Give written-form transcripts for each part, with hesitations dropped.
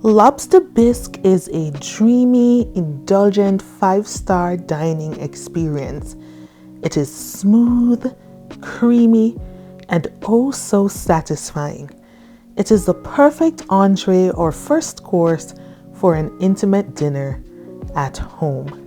Lobster Bisque is a dreamy, indulgent 5-star dining experience. It is smooth, creamy, and oh so satisfying. It is the perfect entree or first course for an intimate dinner at home.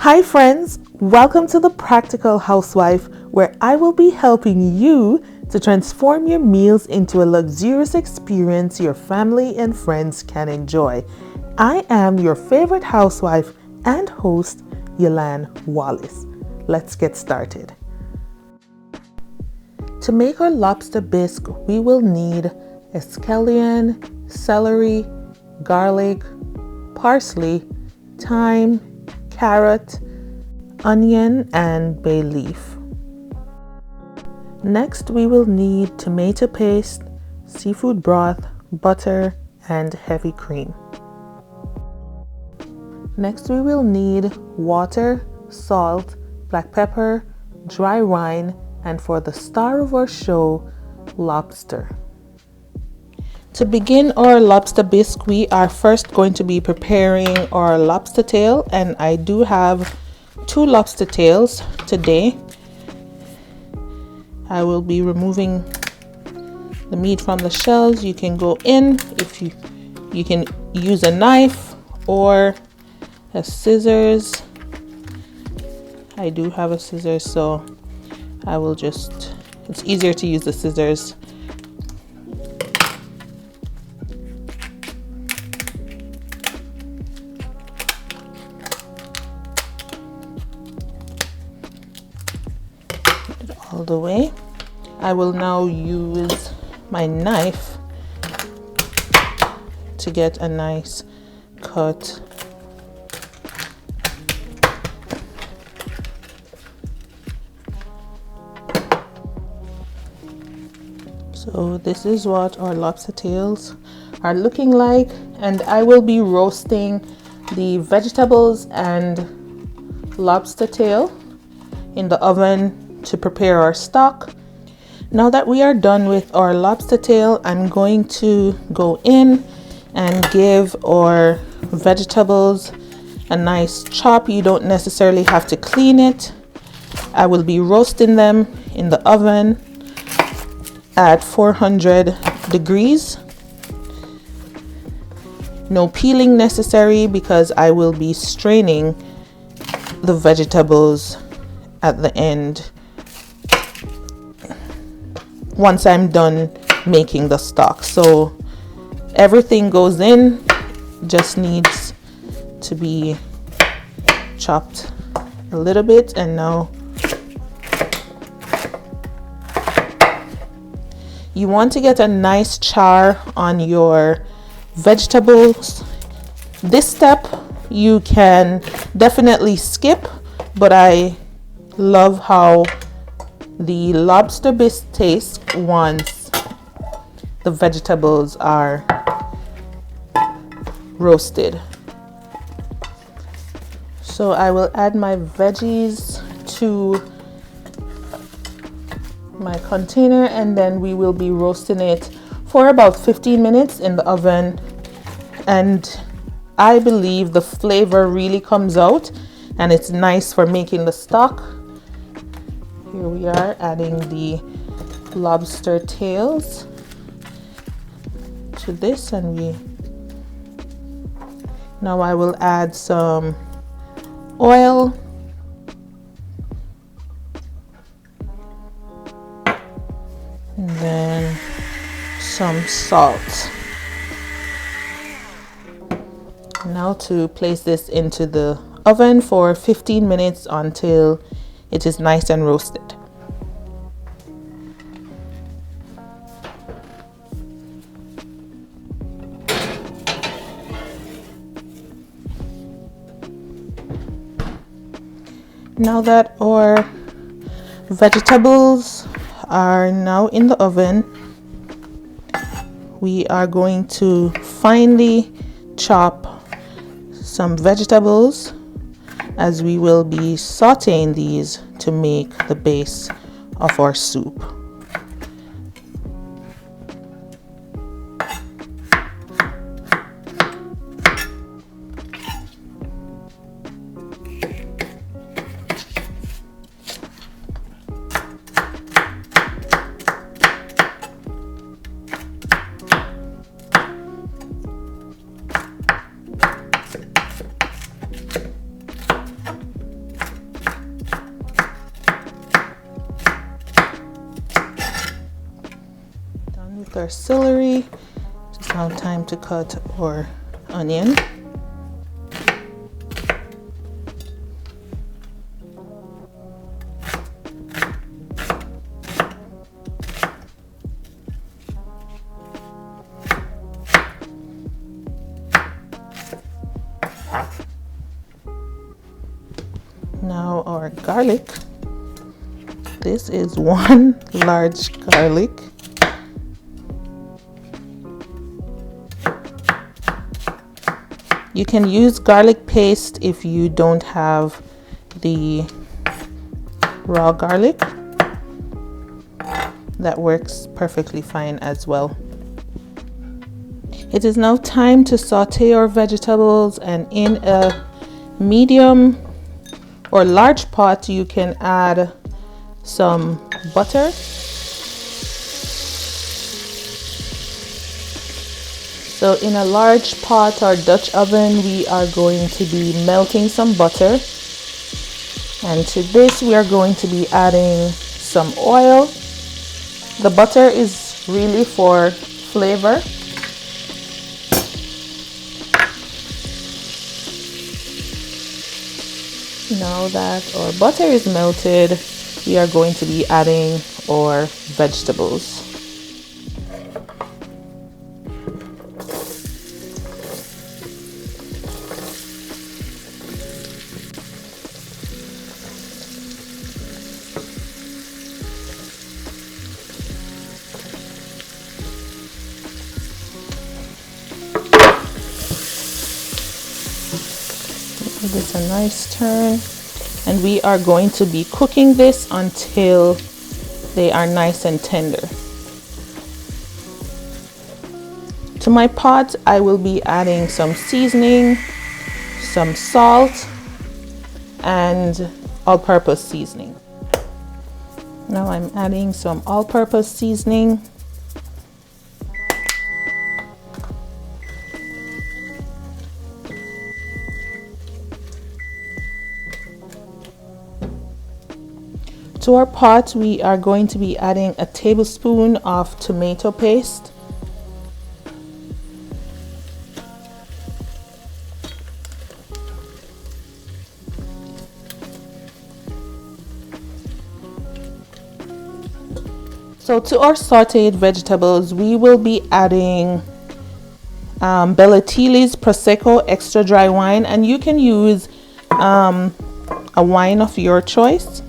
Hi friends, welcome to the Practical Housewife, where I will be helping you to transform your meals into a luxurious experience your family and friends can enjoy. I am your favorite housewife and host, Yolande Wallace. Let's get started. To make our lobster bisque, we will need scallion, celery, garlic, parsley, thyme, carrot, onion, and bay leaf. Next, we will need tomato paste, seafood broth, butter, and heavy cream. Next, we will need water, salt, black pepper, dry wine, and for the star of our show, lobster. To begin our lobster bisque, we are first going to be preparing our lobster tail, and I do have 2 lobster tails today. I will be removing the meat from the shells. You can go in if you can use a knife or a scissors. I do have a scissors, so I will just, it's easier to use the scissors. All the way. I will now use my knife to get a nice cut. So this is what our lobster tails are looking like, and I will be roasting the vegetables and lobster tail in the oven to prepare our stock. Now that we are done with our lobster tail, I'm going to go in and give our vegetables a nice chop. You don't necessarily have to clean it. I will be roasting them in the oven at 400 degrees. No peeling necessary because I will be straining the vegetables at the end once I'm done making the stock. So everything goes in, just needs to be chopped a little bit. And now you want to get a nice char on your vegetables. This step you can definitely skip, but I love how the lobster bisque tastes once the vegetables are roasted. So I will add my veggies to my container, and then we will be roasting it for about 15 minutes in the oven. And I believe the flavor really comes out and it's nice for making the stock. Here we are adding the lobster tails to this, and now I will add some oil, and then some salt. Now to place this into the oven for 15 minutes until it is nice and roasted. Now that our vegetables are now in the oven, we are going to finely chop some vegetables, as we will be sauteing these to make the base of our soup. our celery. Just have time to cut our onion. Now our garlic. This is 1 large garlic. You can use garlic paste if you don't have the raw garlic. That works perfectly fine as well. It is now time to saute our vegetables, and in a medium or large pot you can add some butter. So in a large pot or Dutch oven, we are going to be melting some butter, and to this we are going to be adding some oil. The butter is really for flavor. Now that our butter is melted, we are going to be adding our vegetables. Give this a nice turn, and we are going to be cooking this until they are nice and tender. To my pot, I will be adding some seasoning, some salt, and all-purpose seasoning. Now I'm adding some all-purpose seasoning. To our pot, we are going to be adding a tablespoon of tomato paste. So to our sauteed vegetables, we will be adding Bellatilis Prosecco extra dry wine, and you can use a wine of your choice.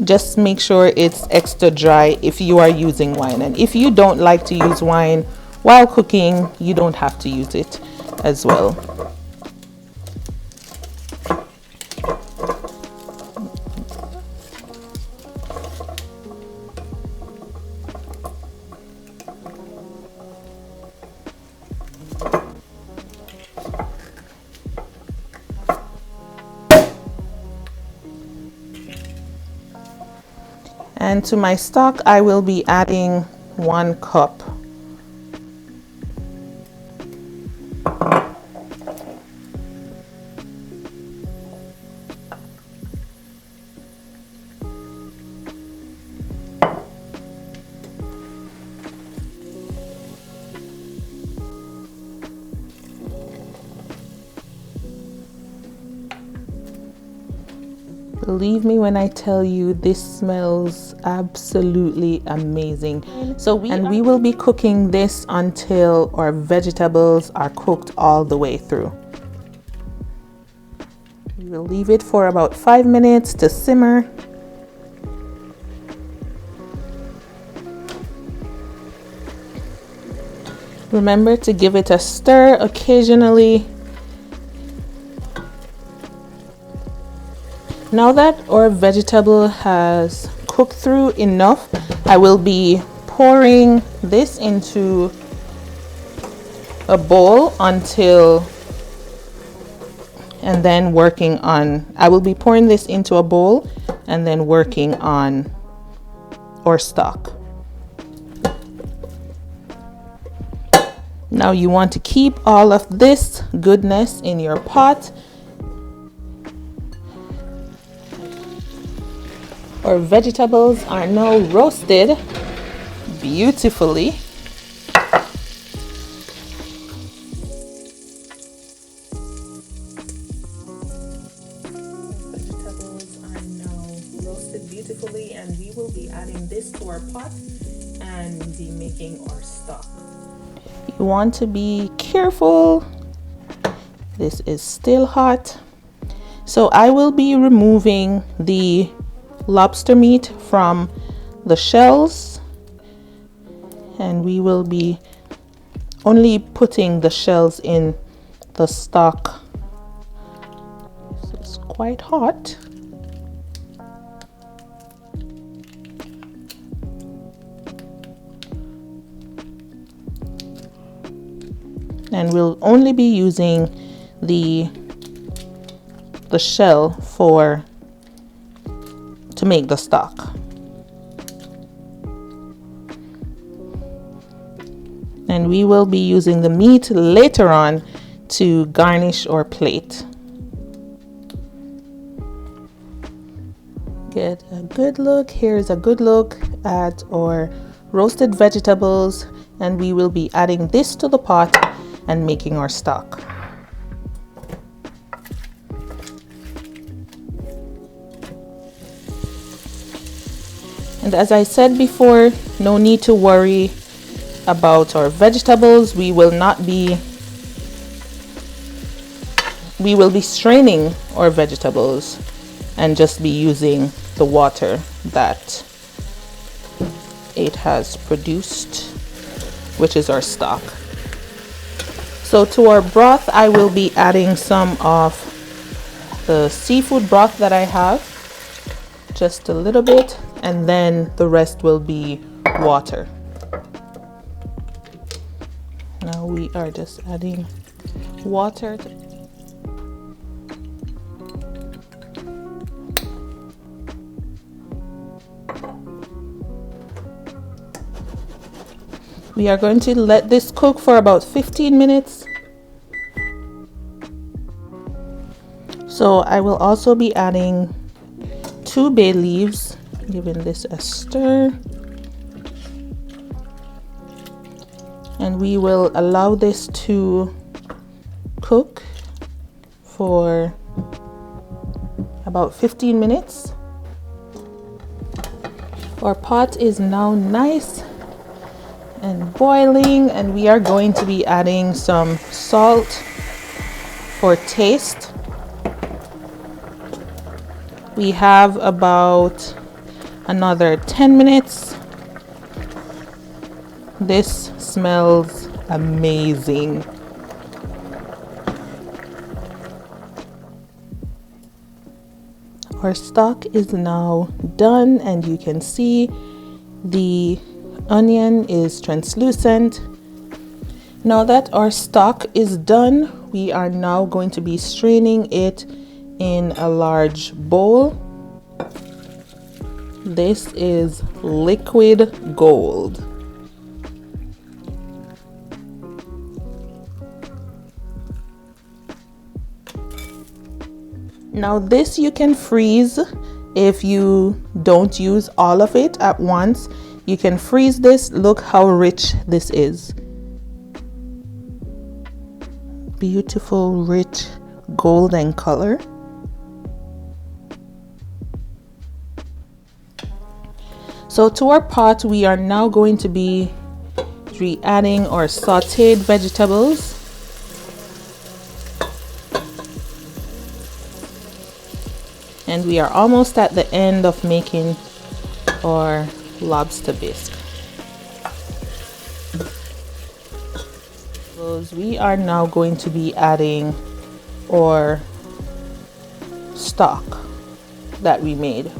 Just make sure it's extra dry if you are using wine, and if you don't like to use wine while cooking, you don't have to use it as well. And to my stock, I will be adding 1 cup. Believe me when I tell you, this smells absolutely amazing. So we will be cooking this until our vegetables are cooked all the way through. We will leave it for about 5 minutes to simmer. Remember to give it a stir occasionally. Now that our vegetable has cooked through enough, I will be pouring this into a bowl and then working on, I will be pouring this into a bowl and then working on our stock. Now you want to keep all of this goodness in your pot. Our vegetables are now roasted, beautifully. Vegetables are now roasted beautifully, and we will be adding this to our pot and be making our stock. You want to be careful. This is still hot. So I will be removing the lobster meat from the shells, and we will be only putting the shells in the stock. This is quite hot. And we'll only be using the shell to make the stock. And we will be using the meat later on to garnish our plate. Get a good look. Here's a good look at our roasted vegetables, and we will be adding this to the pot and making our stock. And as I said before, no need to worry about our vegetables. We will be straining our vegetables and just be using the water that it has produced, which is our stock. So to our broth, I will be adding some of the seafood broth that I have, just a little bit, and then the rest will be water. Now we are just adding water. We are going to let this cook for about 15 minutes. So I will also be adding 2 bay leaves, giving this a stir. And we will allow this to cook for about 15 minutes. Our pot is now nice and boiling, and we are going to be adding some salt for taste. We have about another 10 minutes. This smells amazing. Our stock is now done, and you can see the onion is translucent. Now that our stock is done, we are now going to be straining it in a large bowl. This is liquid gold. Now this you can freeze if you don't use all of it at once. You can freeze this. Look how rich this is. Beautiful, rich golden color. So to our pot, we are now going to be adding our sauteed vegetables. And we are almost at the end of making our lobster bisque. We are now going to be adding our stock that we made.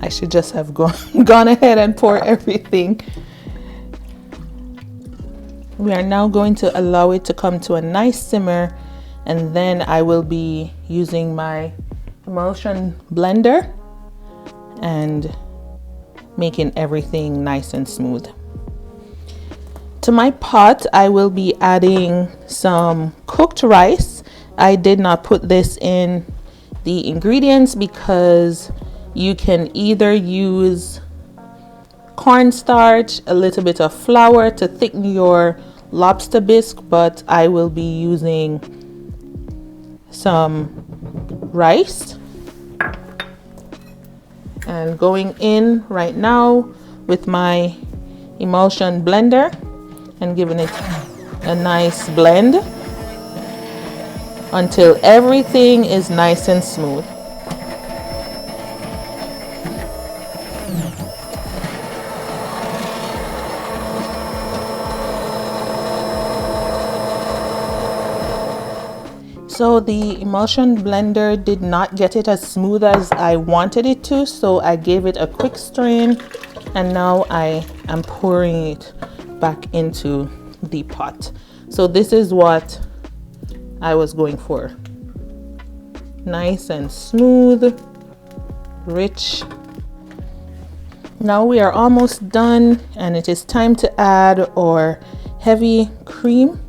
I should just have gone ahead and pour everything. We are now going to allow it to come to a nice simmer, and then I will be using my emulsion blender and making everything nice and smooth. To my pot, I will be adding some cooked rice. I did not put this in the ingredients because you can either use cornstarch, a little bit of flour to thicken your lobster bisque, but I will be using some rice. And going in right now with my emulsion blender and giving it a nice blend until everything is nice and smooth. So the emulsion blender did not get it as smooth as I wanted it to, so I gave it a quick strain, and now I am pouring it back into the pot. So this is what I was going for. Nice and smooth, rich. Now we are almost done, and it is time to add our heavy cream.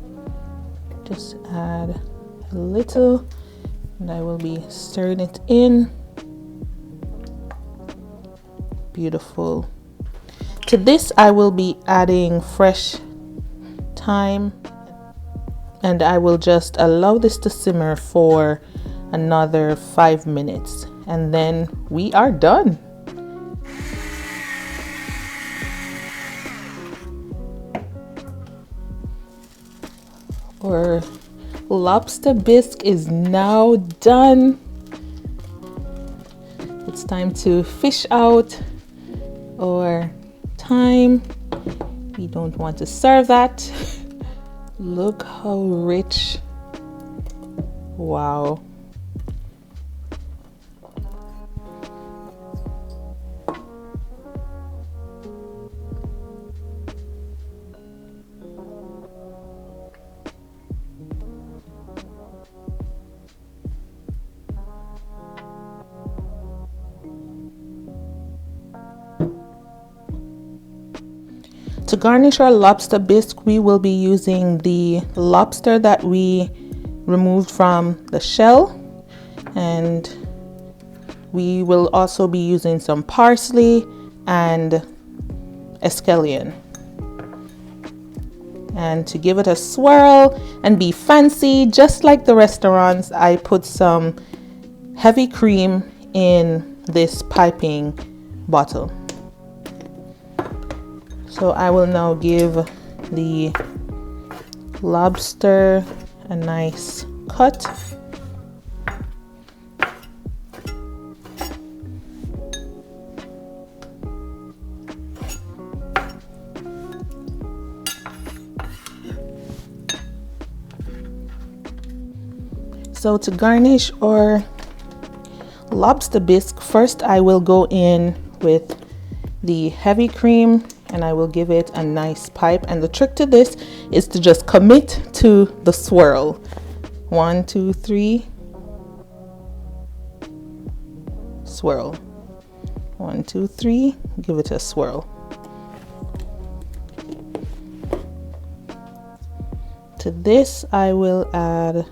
Just add a little, and I will be stirring it in. Beautiful. To this I will be adding fresh thyme, and I will just allow this to simmer for another 5 minutes, and then we are done. Our lobster bisque is now done. It's time to fish out our thyme. We don't want to serve that. Look how rich. Wow. To garnish our lobster bisque, we will be using the lobster that we removed from the shell, and we will also be using some parsley and escallion. And to give it a swirl and be fancy, just like the restaurants, I put some heavy cream in this piping bottle. So I will now give the lobster a nice cut. So to garnish our lobster bisque, first I will go in with the heavy cream, and I will give it a nice pipe. And the trick to this is to just commit to the swirl. 1, 2, 3. Swirl. 1, 2, 3. Give it a swirl. To this, I will add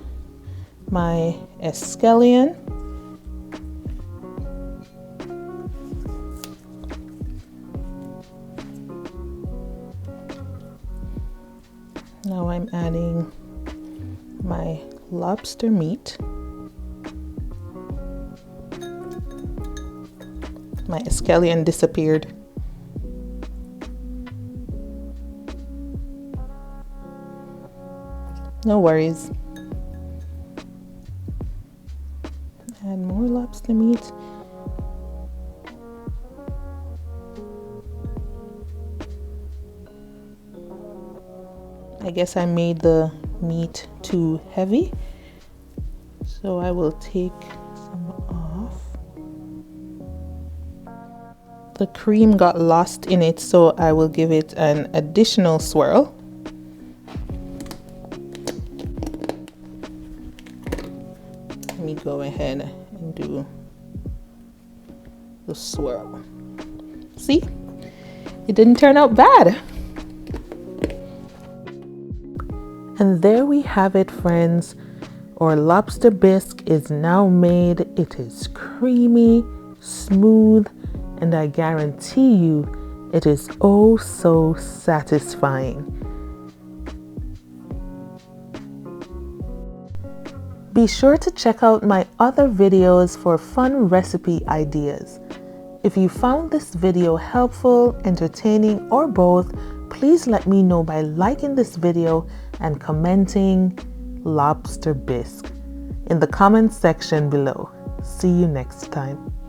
my escallion. Now I'm adding my lobster meat. My escallion disappeared. No worries. Add more lobster meat. I guess I made the meat too heavy, so I will take some off. The cream got lost in it, so I will give it an additional swirl. Let me go ahead and do the swirl. See? It didn't turn out bad. And there we have it, friends. Our lobster bisque is now made. It is creamy, smooth, and I guarantee you it is oh so satisfying. Be sure to check out my other videos for fun recipe ideas. If you found this video helpful, entertaining, or both, please let me know by liking this video and commenting lobster bisque in the comments section below. See you next time.